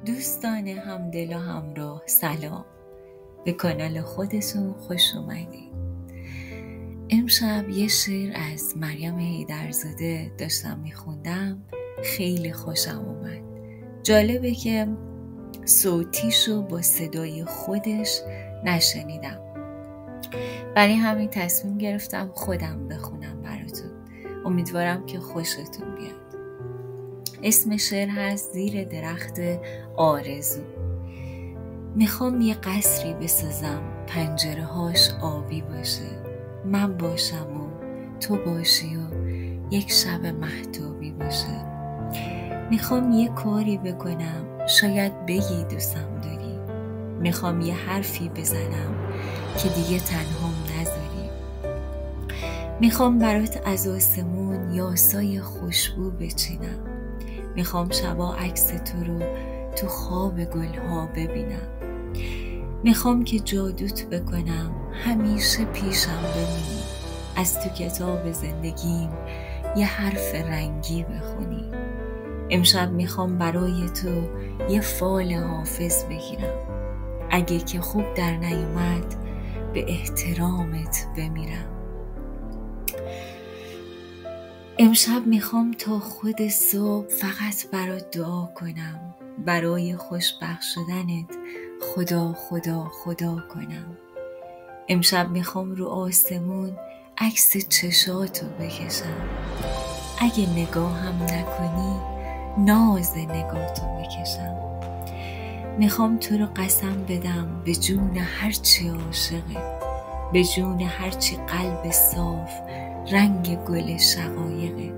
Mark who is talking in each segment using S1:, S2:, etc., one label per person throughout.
S1: دوستان همدل و همراه سلام، به کانال خودتون خوش اومدید. امشب یه شعر از مریم حیدرزاده داشتم میخوندم، خیلی خوشم اومد. جالبه که صوتیشو با صدای خودش نشنیدم، برای همین تصمیم گرفتم خودم بخونم براتون. امیدوارم که خوشتون بیاد. اسم شعر هست زیر درخت آرزو. میخوام یه قصری بسازم پنجره هاش آبی باشه، من باشم و تو باشی و یک شب مهتابی باشه. میخوام یه کاری بکنم شاید بگی دوستم داری، میخوام یه حرفی بزنم که دیگه تنهام نذاری. میخوام برات از آسمون یاسای خوشبو بچینم، میخوام شبا عکس تو رو تو خواب گلها ببینم. میخوام که جادوت بکنم همیشه پیشم بمونی، از تو کتاب زندگیم یه حرف رنگی بخونی. امشب میخوام برای تو یه فال حافظ بگیرم، اگه که خوب در نیومد به احترامت بمیرم. امشب میخوام تا خود صبح فقط برات دعا کنم، برای خوشبخت شدنت خدا خدا خدا کنم. امشب میخوام رو آسمون عکس چشاتو بکشم، اگه نگاهم نکنی ناز نگاتو بکشم. میخوام تو رو قسم بدم به جون هرچی عاشقه، به جون هرچی قلب صاف رنگ گل شقایقه.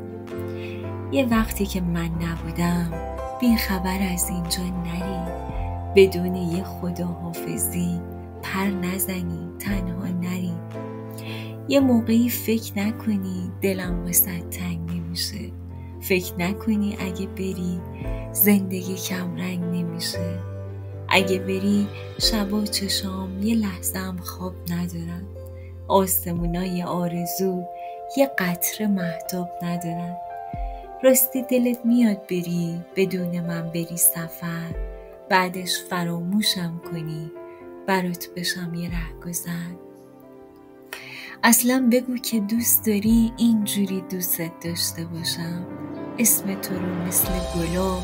S1: یه وقتی که من نبودم بی خبر از اینجا نری، بدون یه خداحافظی پر نزنی تنها نری. یه موقعی فکر نکنی دلم واسه تنگ نمیشه، فکر نکنی اگه بری زندگی کم رنگ نمیشه. اگه بری شبا چشام یه لحظه هم خواب ندارن، آسمونای آرزو یه قطره مهتاب ندارن. راستی دلت میاد بری بدون من بری سفر، بعدش فراموشم کنی برات بشم یه رهگذر. اصلا بگو که دوست داری اینجوری دوستت داشته باشم، اسم تو رو مثل گلاب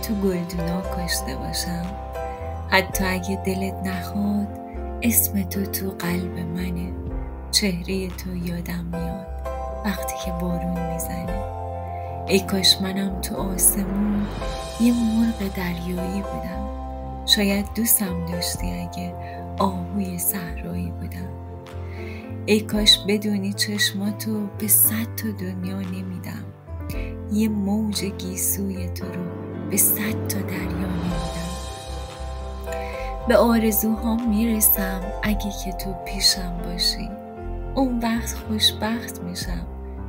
S1: تو گلدونا کاشته باشم. حتی اگه دلت نخواد اسم تو تو قلب منه، چهره تو یادم میاد وقتی که بارون میزنه. ای کاش منم تو آسمون یه مرغ دریایی بودم، شاید دوستم داشتی اگه آهوی صحرایی بودم. ای کاش بدونی چشماتو به 100 تا دنیا نمیدم، یه موج گیسوی تو رو به 100 تا دریا نمیدم. به آرزوهام میرسم اگه که تو پیشم باشی، اون وقت خوشبخت میشم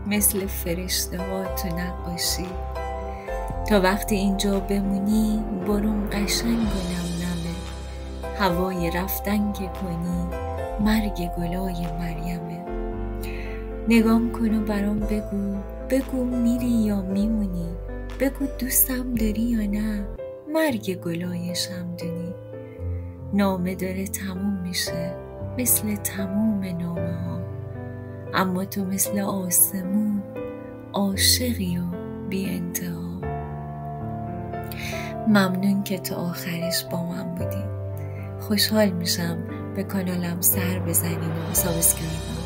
S1: مثل فرشته ها تو نقاشی. تا وقتی اینجا بمونی برون قشنگ گلم نمه، هوای رفتن که کنی مرگ گلای مریمه. نگام کن و برام بگو میری یا میمونی، بگو دوستم داری یا نه مرگ گلای شمدونی. نامه داره تموم میشه مثل تموم نامه ها، اما تو مثل آسمون عاشقی و بی انتها. ممنون که تا آخرش با من بودین. خوشحال میشم به کانالم سر بزنین و سابسکرایب